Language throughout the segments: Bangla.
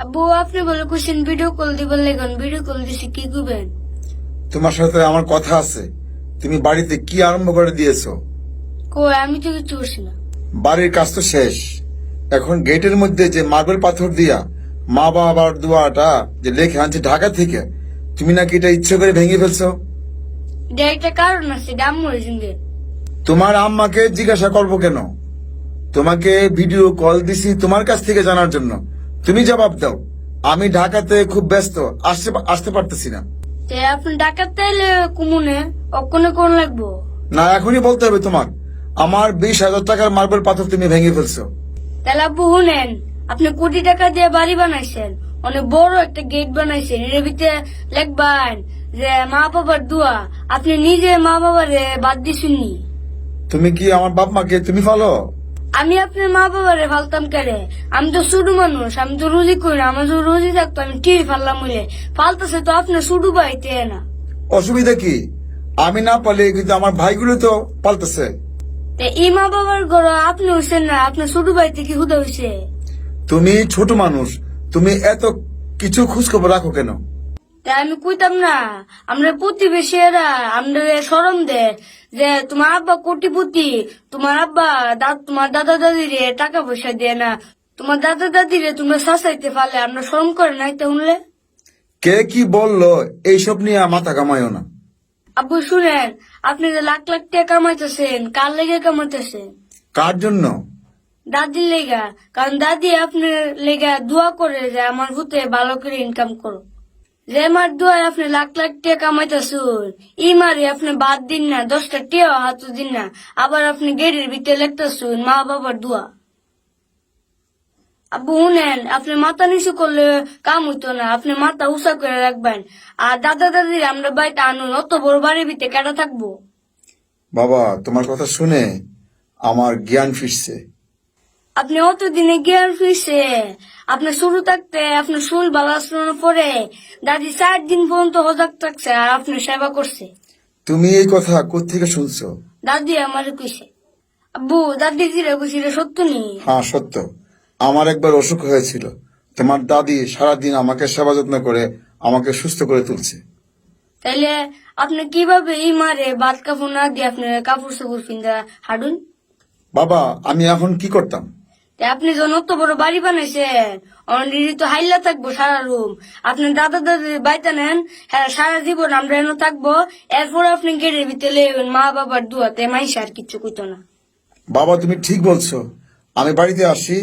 আব্বু আপনি বলে কোশ্চেন ভিডিও কল দিবেন লেগন ভিডিও কল দিছি কি করবেন? তোমার সাথে আমার কথা আছে। তুমি বাড়িতে কি আরম্ভ করে দিয়েছো? কই আমি তো কিছু করছি না। বাড়ির কাজ তো শেষ। এখন গেটের মধ্যে যে মার্বেল পাথর দিয়া মা বাবার দোয়াটা যে লেখে আনছে ঢাকা থেকে, তুমি নাকি এটা ইচ্ছে করে ভেঙে ফেলছো? এটা একটা কারণ আছে আম্মুর সঙ্গে। তোমার আম্মাকে জিজ্ঞাসা করবো কেন? তোমাকে ভিডিও কল দিছি তোমার কাছ থেকে জানার জন্য। তুমি জবাব দাও। আমি ঢাকাতে খুব ব্যস্ত, আসতে পারতেছি না। তে আপনি ডাকাতে এলে কুমুনে অক্ষণে কোন লাগবো? না, এখনই বলতে হবে তোমার। আমার 20,000 টাকার মার্বেল পাথর তুমি ভেঙে ফেলছো। তাহলে আব্বু শুনেন, আপনি কোটি টাকা দিয়ে বাড়ি বানাইছেন, অনেক বড় একটা গেট বানাইছেন, এর ভিতরে লিখবেন যে মা বাবার দোয়া। আপনি নিজে মা বাবারে বাদ দিছেননি। তুমি কি আমার বাপ মাকে তুমি ফলো? আমি আপনার মা বাবারে ফালতাম কেড়ে? আমি তো ছোট মানুষ, আমি তো রুজি করি না। আমার যদি রুজি থাকতো আমি ঠিক ফাললাম হইলে। ফালতেছে তো আপনার ছোট ভাইতে না। অসুবিধা কি? আমি না পালে কিন্তু আমার ভাইগুলো তো পালতেছে। এই মা বাবার ঘর আপনি হইছেন না, আপনার ছোট ভাই থেকে হুদা হইছে। তুমি ছোট মানুষ, তুমি এত কিছু খোঁজ খবর রাখো কেন? তাই আমি কইতাম না, আমরা প্রতিবেশীরা আমরা সরম দে যে তোমার আব্বা কোটিপতি, তোমার আব্বা তোমার দাদা দাদিরে টাকা পয়সা দিয়ে না, তোমার দাদা দাদিরে তোমরা শাসাইতে পারলে আমরা শরম করে নাই শুনলে? কে কি বললো এইসব নিয়ে মাথা কামাইও না। আব্বু শুনেন, আপনি যে লাখ লাখ টাকা কামাইতেছেন, কার লেগে কামাইতেছেন? কার জন্য? দাদির লেগা। কারণ দাদি আপনার লেগা দোয়া করে যে আমার হুতে ভালো করে ইনকাম করো। যে মার দোয়ায় আপনি লাখ লাখ টাকা কামাইতেছুন, ই মারে আপনি বাদ দিন না, 10টা টিয়া হাত দিন না, আবার আপনি গেটের ভিতরে লিখতেছুন মা বাবার দোয়া। আব্বু শুনেন, আপনি মাথা নিচু করলে কাম হইতো না, আপনি মাথা উঁচা করে রাখবেন। আর দাদা দাদির আমরা বাড়িতে আনুন, অত বড় বাড়ির ভিতরে কেটা থাকবো? বাবা, তোমার কথা শুনে আমার জ্ঞান ফিরছে। আপনি অতদিনে জ্ঞান ফিরছে? আপনার শুরু থাকতে আপনার শুল বালাসনের পরে দাদি 4 দিন পর্যন্ত হজাক থাকছে আর আপনি সেবা করছে। তুমি এই কথা কোত্থেকে শুনছো? দাদি আমার কইছে। আব্বু দাদি জিরে কইছিল সত্য নি? হ্যাঁ, সত্য। আমার একবার অসুখ হয়েছিল, তোমার দাদি সারাদিন আমাকে সেবা যত্ন করে আমাকে সুস্থ করে তুলছে। তাইলে আপনি কিভাবে এই মারে ভাত কাপড় না দিয়ে আপনার কাপড় সাপড় কিনতে হাঁটুন? বাবা, আমি এখন কি করতাম? তাই আপনি যখন অত বড় বাড়ি বানাইছেন, অলরেডি তো হাইলা থাকবো সারা রুম। আপনি দাদা দাদির বাইতে নেন, হ্যাঁ সারা জীবন আমরা এনে থাকবো। এরপর আপনি গেটের ভিতরে লেবেন মা বাবার দুয়াতে, মাইসে আর কিচ্ছু কইতো না। বাবা, তুমি ঠিক বলছো। আমি বাড়িতে আসি,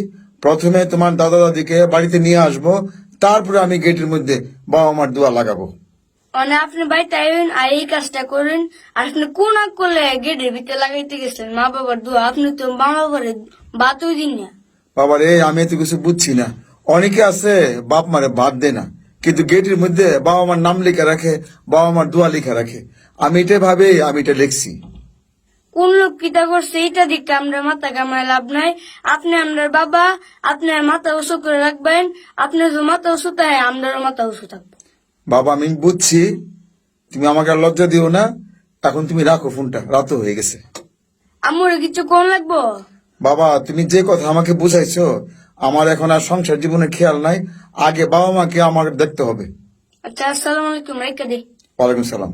প্রথমে তোমার দাদা দাদিকে বাড়িতে নিয়ে আসবো, তারপরে আমি গেটের মধ্যে বাবা মার দোয়া লাগাবো। মানে আপনি বাড়িতে আইবেন আর এই কাজটা করেন। আর আপনি কোন আগ করলে গেটের ভিতরে লাগাইতে গেছেন মা বাবার দোয়া? আপনি তো মা বাবার বাতই দিন না। বাবা রে, আমি এত কিছু বুঝছি না। অনেকে আছে বাপ মারে বাদ দে না, কিন্তু গেটের মধ্যে বাবা মার নাম লেখা রাখে, বাবা মার দোয়া লেখা রাখে। আমি এটা ভাবে আমি এটা লিখছি। কোন লোক কিতা করছে এটা দিকে আমরা মাথা কামায় লাভ নাই। আপনি আপনার বাবা, আপনার মাথা উঁচু করে রাখবেন। আপনার যে মাথা উঁচু তাই আমরাও মাথা উঁচু থাকবো। বাবা, আমি বুঝছি, তুমি আমাকে আর লজ্জা দিও না। এখন তুমি রাখো ফোনটা, রাতও হয়ে গেছে। আমার কিছু কোন লাগবো? বাবা, তুমি যে কথা আমাকে বুঝাইছো, আমার এখন আর সংসার জীবনের খেয়াল নাই। আগে বাবা মাকে আমার দেখতে হবে। আচ্ছা, আসসালামু আলাইকুম, রেখে দিই। ওয়ালাইকুম সালাম।